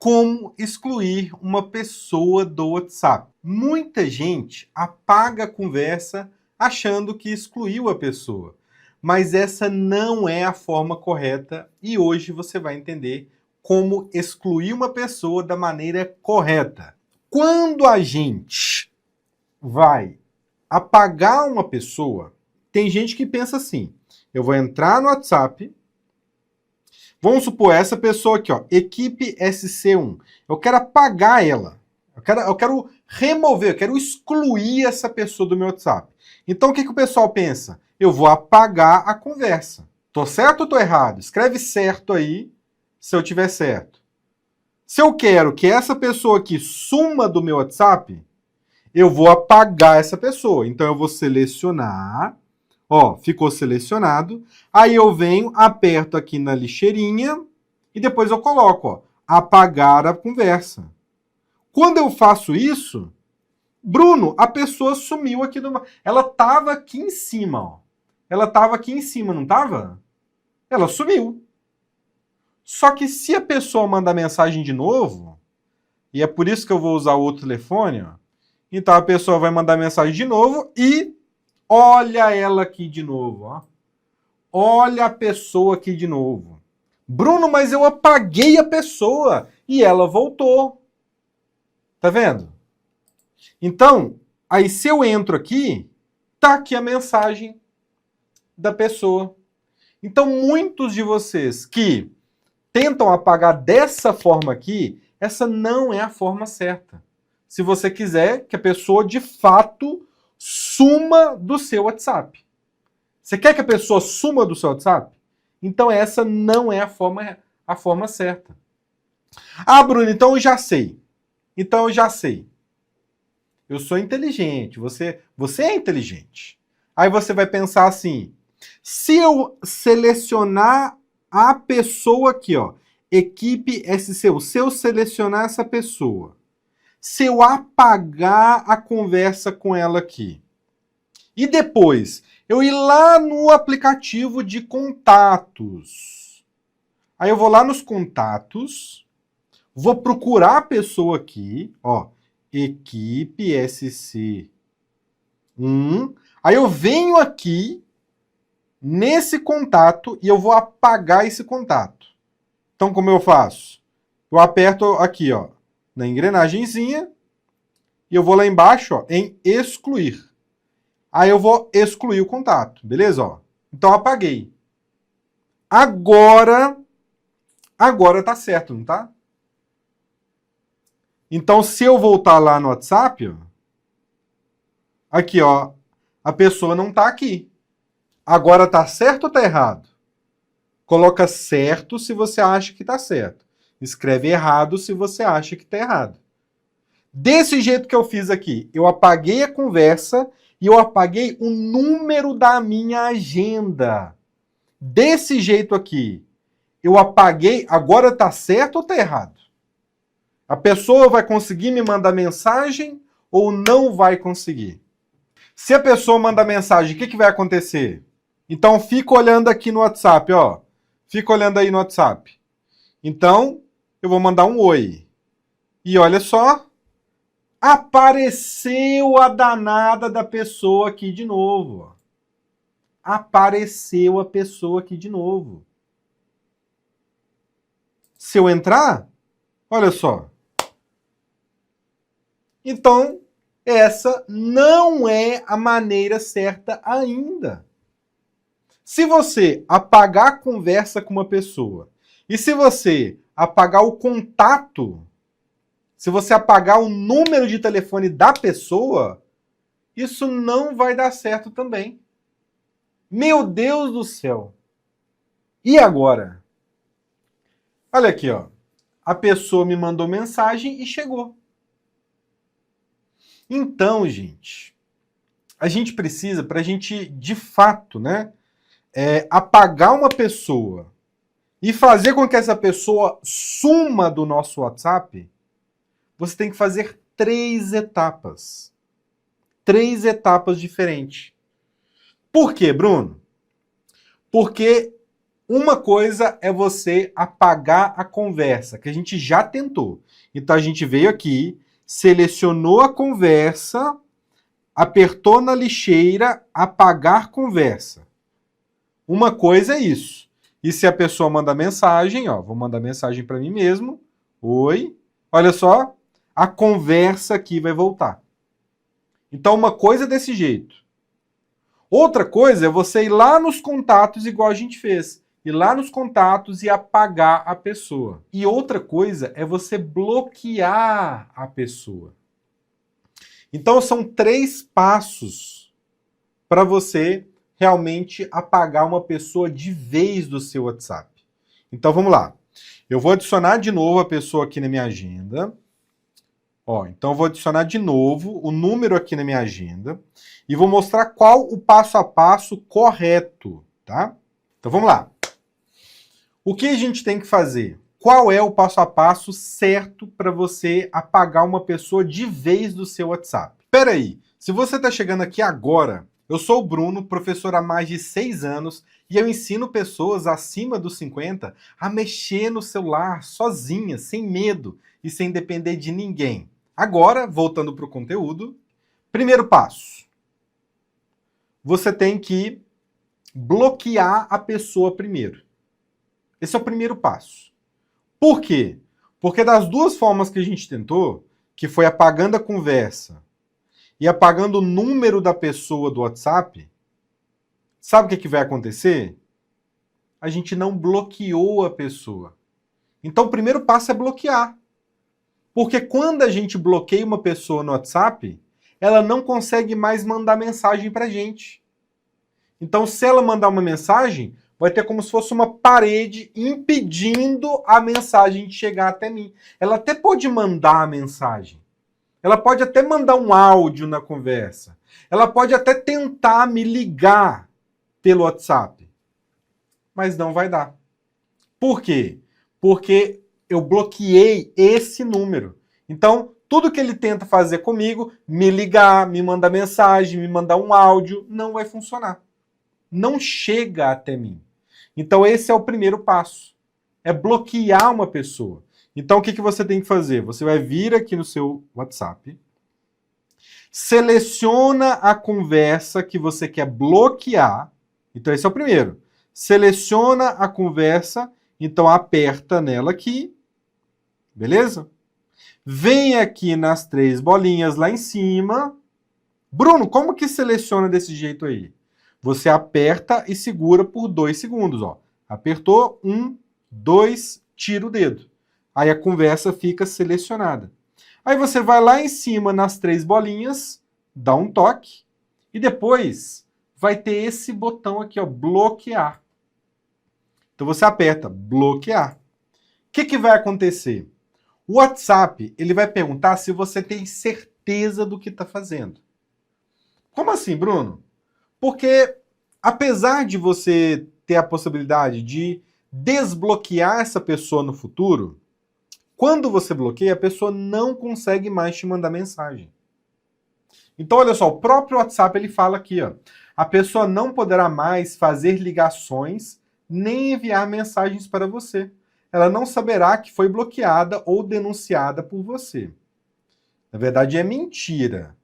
Como excluir uma pessoa do WhatsApp? Muita gente apaga a conversa achando que excluiu a pessoa, mas essa não é a forma correta e hoje você vai entender como excluir uma pessoa da maneira correta. Quando a gente vai apagar uma pessoa, tem gente que pensa assim: eu vou entrar no WhatsApp. Vamos supor, essa pessoa aqui, ó, equipe SC1. Eu quero apagar ela. Eu quero remover, eu quero excluir essa pessoa do meu WhatsApp. Então o que o pessoal pensa? Eu vou apagar a conversa. Tô certo ou tô errado? Escreve certo aí, se eu tiver certo. Se eu quero que essa pessoa aqui suma do meu WhatsApp, eu vou apagar essa pessoa. Então eu vou selecionar. Ó, ficou selecionado. Aí eu venho, aperto aqui na lixeirinha e depois eu coloco, ó, apagar a conversa. Quando eu faço isso, Bruno, a pessoa sumiu aqui do... Ela estava aqui em cima, ó. Ela estava aqui em cima, não estava? Ela sumiu. Só que se a pessoa mandar mensagem de novo, e é por isso que eu vou usar o outro telefone, ó, então a pessoa vai mandar mensagem de novo e olha ela aqui de novo, ó. Olha a pessoa aqui de novo. Bruno, mas eu apaguei a pessoa e ela voltou. Tá vendo? Então, aí se eu entro aqui, tá aqui a mensagem da pessoa. Então, muitos de vocês que tentam apagar dessa forma aqui, essa não é a forma certa. Se você quiser que a pessoa de fato suma do seu WhatsApp. Você quer que a pessoa suma do seu WhatsApp? Então essa não é a forma certa. Ah, Bruno, então eu já sei. Então eu já sei. Eu sou inteligente, você é inteligente. Aí você vai pensar assim, se eu selecionar a pessoa aqui, ó, equipe SC1, se eu selecionar essa pessoa, se eu apagar a conversa com ela aqui, e depois eu ir lá no aplicativo de contatos. Aí eu vou lá nos contatos, vou procurar a pessoa aqui, ó, equipe SC1. Aí eu venho aqui nesse contato e eu vou apagar esse contato. Então como eu faço? Eu aperto aqui, ó, na engrenagemzinha e eu vou lá embaixo, ó, em excluir. Aí eu vou excluir o contato, beleza? Ó, então apaguei. Agora tá certo, não tá? Então se eu voltar lá no WhatsApp, ó, aqui, ó, a pessoa não tá aqui. Agora tá certo ou tá errado? Coloca certo se você acha que tá certo. Escreve errado se você acha que tá errado. Desse jeito que eu fiz aqui, eu apaguei a conversa e eu apaguei o número da minha agenda. Desse jeito aqui, eu apaguei, agora tá certo ou tá errado? A pessoa vai conseguir me mandar mensagem ou não vai conseguir? Se a pessoa mandar mensagem, o que vai acontecer? Então, fica olhando aqui no WhatsApp, ó. Fica olhando aí no WhatsApp. Então, eu vou mandar um oi. E olha só, apareceu a danada da pessoa aqui de novo. Apareceu a pessoa aqui de novo. Se eu entrar, olha só. Então, essa não é a maneira certa ainda. Se você apagar a conversa com uma pessoa e se você apagar o contato, se você apagar o número de telefone da pessoa, isso não vai dar certo também. Meu Deus do céu! E agora? Olha aqui, ó. A pessoa me mandou mensagem e chegou. Então, gente, a gente precisa, para a gente, de fato, né, apagar uma pessoa e fazer com que essa pessoa suma do nosso WhatsApp, você tem que fazer 3 etapas. 3 etapas diferentes. Por quê, Bruno? Porque Uma coisa é você apagar a conversa, que a gente já tentou. Então a gente veio aqui, selecionou a conversa, apertou na lixeira, apagar conversa. Uma coisa é isso. E se a pessoa manda mensagem, ó, vou mandar mensagem para mim mesmo. Oi. Olha só, a conversa aqui vai voltar. Então uma coisa é desse jeito. Outra coisa é você ir lá nos contatos igual a gente fez. Ir lá nos contatos e apagar a pessoa. E outra coisa é você bloquear a pessoa. Então são 3 passos para você realmente apagar uma pessoa de vez do seu WhatsApp. Então vamos lá. Eu vou adicionar de novo a pessoa aqui na minha agenda. Ó, então eu vou adicionar de novo o número aqui na minha agenda e vou mostrar qual o passo a passo correto, tá? Então vamos lá. O que a gente tem que fazer? Qual é o passo a passo certo para você apagar uma pessoa de vez do seu WhatsApp? Espera aí, se você está chegando aqui agora, eu sou o Bruno, professor há mais de 6 anos, e eu ensino pessoas acima dos 50 a mexer no celular sozinhas, sem medo e sem depender de ninguém. Agora, voltando para o conteúdo, primeiro passo. Você tem que bloquear a pessoa primeiro. Esse é o primeiro passo. Por quê? Porque das 2 formas que a gente tentou, que foi apagando a conversa e apagando o número da pessoa do WhatsApp, sabe o que vai acontecer? A gente não bloqueou a pessoa. Então o primeiro passo é bloquear. Porque quando a gente bloqueia uma pessoa no WhatsApp, ela não consegue mais mandar mensagem pra gente. Então, se ela mandar uma mensagem, vai ter como se fosse uma parede impedindo a mensagem de chegar até mim. Ela até pode mandar a mensagem. Ela pode até mandar um áudio na conversa. Ela pode até tentar me ligar pelo WhatsApp. Mas não vai dar. Por quê? Porque eu bloqueei esse número. Então, tudo que ele tenta fazer comigo, me ligar, me mandar mensagem, me mandar um áudio, não vai funcionar. Não chega até mim. Então, esse é o primeiro passo. É bloquear uma pessoa. Então, o que você tem que fazer? Você vai vir aqui no seu WhatsApp, seleciona a conversa que você quer bloquear. Então, esse é o primeiro. Seleciona a conversa, então aperta nela aqui. Beleza? Vem aqui nas 3 bolinhas lá em cima. Bruno, como que seleciona desse jeito aí? Você aperta e segura por 2 segundos. Ó. Apertou, 1, 2, tira o dedo. Aí a conversa fica selecionada. Aí você vai lá em cima nas 3 bolinhas, dá um toque, e depois vai ter esse botão aqui, ó, bloquear. Então você aperta bloquear. O que vai acontecer? O WhatsApp, ele vai perguntar se você tem certeza do que está fazendo. Como assim, Bruno? Porque, apesar de você ter a possibilidade de desbloquear essa pessoa no futuro, quando você bloqueia, a pessoa não consegue mais te mandar mensagem. Então, olha só, o próprio WhatsApp, ele fala aqui, ó, a pessoa não poderá mais fazer ligações nem enviar mensagens para você. Ela não saberá que foi bloqueada ou denunciada por você. Na verdade, é mentira.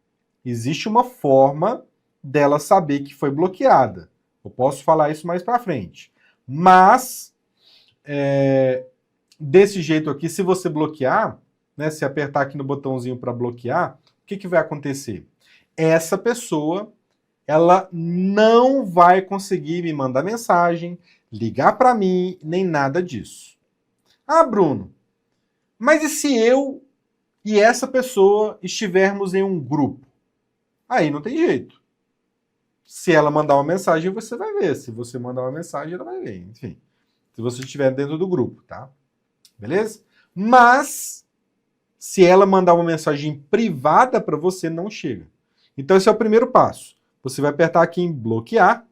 Existe uma forma dela saber que foi bloqueada. Eu posso falar isso mais para frente. Mas, desse jeito aqui, se você bloquear, né, se apertar aqui no botãozinho para bloquear, o que vai acontecer? Essa pessoa, ela não vai conseguir me mandar mensagem, ligar para mim, nem nada disso. Ah, Bruno, mas e se eu e essa pessoa estivermos em um grupo? Aí não tem jeito. Se ela mandar uma mensagem, você vai ver. Se você mandar uma mensagem, ela vai ver. Enfim, se você estiver dentro do grupo, tá? Beleza? Mas, se ela mandar uma mensagem privada para você, não chega. Então, esse é o primeiro passo. Você vai apertar aqui em bloquear,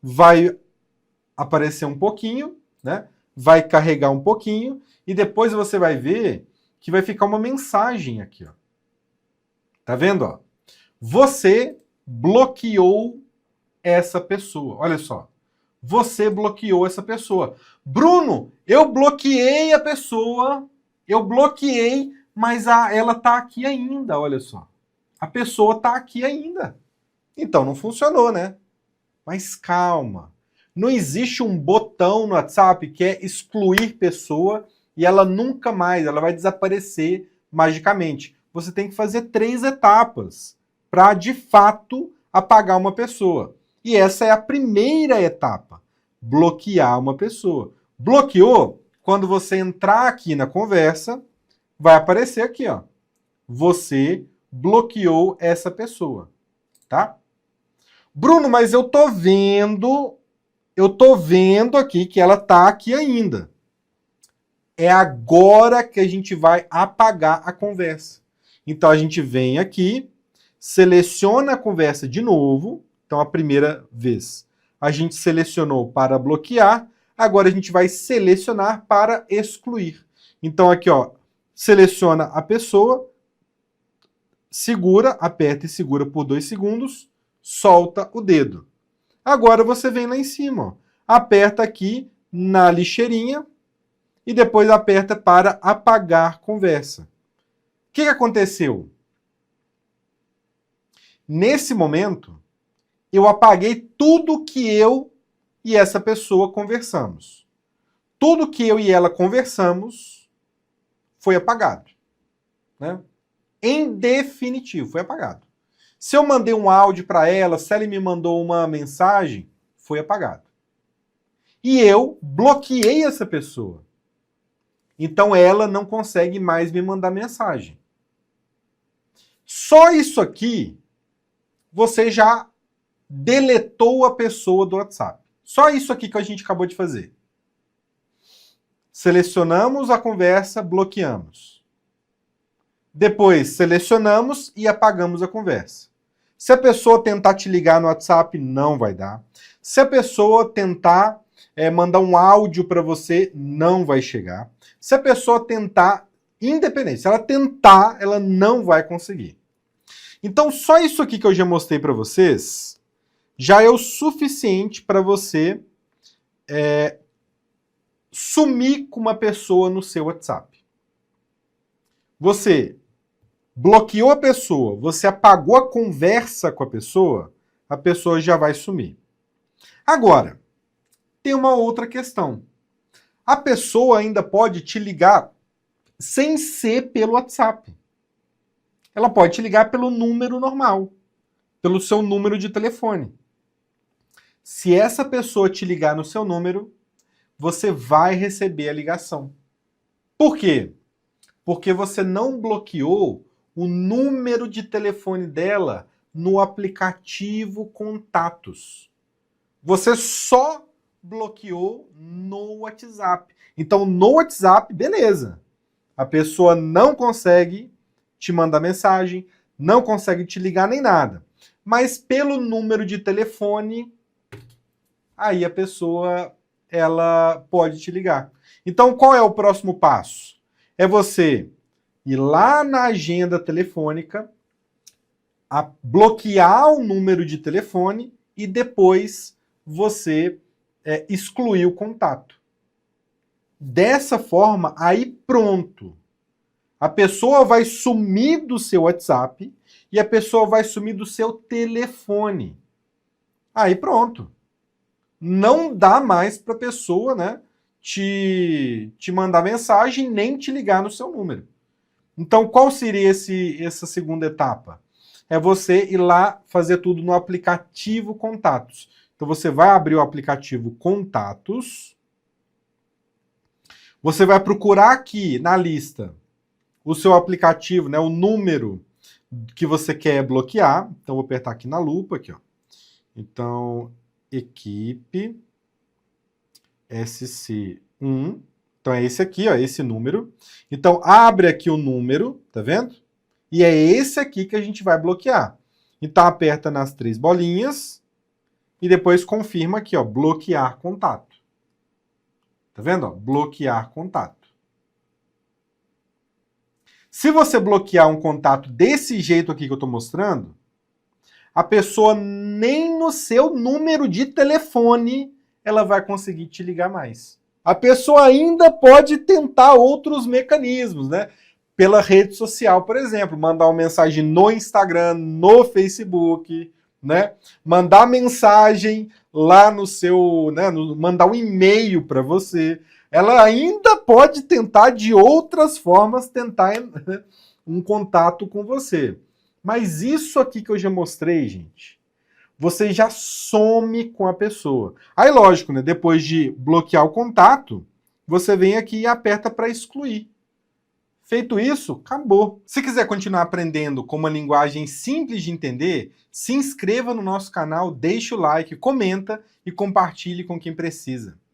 vai aparecer um pouquinho, né? Vai carregar um pouquinho e depois você vai ver que vai ficar uma mensagem aqui, ó. Tá vendo, ó? Você bloqueou essa pessoa. Olha só. você bloqueou essa pessoa. Bruno, eu bloqueei a pessoa, eu bloqueei, mas ela está aqui ainda, olha só. A pessoa está aqui ainda. Então não funcionou, né? Mas calma. Não existe um botão no WhatsApp que é excluir pessoa e ela nunca mais, ela vai desaparecer magicamente. Você tem que fazer 3 etapas para, de fato, apagar uma pessoa. E essa é a primeira etapa, bloquear uma pessoa. Bloqueou? Quando você entrar aqui na conversa, vai aparecer aqui, ó. Você bloqueou essa pessoa, tá? Bruno, mas eu tô vendo aqui que ela tá aqui ainda. É agora que a gente vai apagar a conversa. Então a gente vem aqui, seleciona a conversa de novo. Então a primeira vez a gente selecionou para bloquear, agora a gente vai selecionar para excluir. Então aqui, ó, seleciona a pessoa, segura, aperta e segura por 2 segundos, solta o dedo. Agora você vem lá em cima, ó, aperta aqui na lixeirinha e depois aperta para apagar conversa. O que aconteceu? Nesse momento, eu apaguei tudo que eu e essa pessoa conversamos. Tudo que eu e ela conversamos foi apagado, né? Em definitivo, foi apagado. Se eu mandei um áudio para ela, se ela me mandou uma mensagem, foi apagado. E eu bloqueei essa pessoa. Então ela não consegue mais me mandar mensagem. Só isso aqui, você já deletou a pessoa do WhatsApp. Só isso aqui que a gente acabou de fazer. Selecionamos a conversa, bloqueamos. Depois selecionamos e apagamos a conversa. Se a pessoa tentar te ligar no WhatsApp, não vai dar. Se a pessoa tentar mandar um áudio para você, não vai chegar. Se a pessoa tentar, independente, se ela tentar, ela não vai conseguir. Então, só isso aqui que eu já mostrei para vocês, já é o suficiente para você sumir com uma pessoa no seu WhatsApp. Você bloqueou a pessoa, você apagou a conversa com a pessoa já vai sumir. Agora, tem uma outra questão. A pessoa ainda pode te ligar sem ser pelo WhatsApp. Ela pode te ligar pelo número normal, pelo seu número de telefone. Se essa pessoa te ligar no seu número, você vai receber a ligação. Por quê? Porque você não bloqueou o número de telefone dela no aplicativo Contatos. Você só bloqueou no WhatsApp. Então, no WhatsApp, beleza. A pessoa não consegue te mandar mensagem, não consegue te ligar nem nada. Mas pelo número de telefone, aí a pessoa ela pode te ligar. Então, qual é o próximo passo? É você ir lá na agenda telefônica, bloquear o número de telefone e depois você excluir o contato. Dessa forma, aí pronto. A pessoa vai sumir do seu WhatsApp e a pessoa vai sumir do seu telefone. Aí pronto. Não dá mais para a pessoa, né, te mandar mensagem nem te ligar no seu número. Então, qual seria essa segunda etapa? É você ir lá fazer tudo no aplicativo Contatos. Então, você vai abrir o aplicativo Contatos. Você vai procurar aqui na lista o seu aplicativo, né, o número que você quer bloquear. Então, vou apertar aqui na lupa, aqui, ó. Então, equipe SC1. Então, é esse aqui, ó, esse número. Então, abre aqui o número, tá vendo? E é esse aqui que a gente vai bloquear. Então, aperta nas 3 bolinhas e depois confirma aqui, ó, bloquear contato. Tá vendo? Ó, bloquear contato. Se você bloquear um contato desse jeito aqui que eu estou mostrando, a pessoa nem no seu número de telefone ela vai conseguir te ligar mais. A pessoa ainda pode tentar outros mecanismos, né? Pela rede social, por exemplo, mandar uma mensagem no Instagram, no Facebook, né? Mandar mensagem lá no seu, né? Mandar um e-mail para você. Ela ainda pode tentar de outras formas tentar um contato com você. Mas isso aqui que eu já mostrei, gente, você já some com a pessoa. Aí, lógico, né? Depois de bloquear o contato, você vem aqui e aperta para excluir. Feito isso, acabou. Se quiser continuar aprendendo com uma linguagem simples de entender, se inscreva no nosso canal, deixe o like, comenta e compartilhe com quem precisa.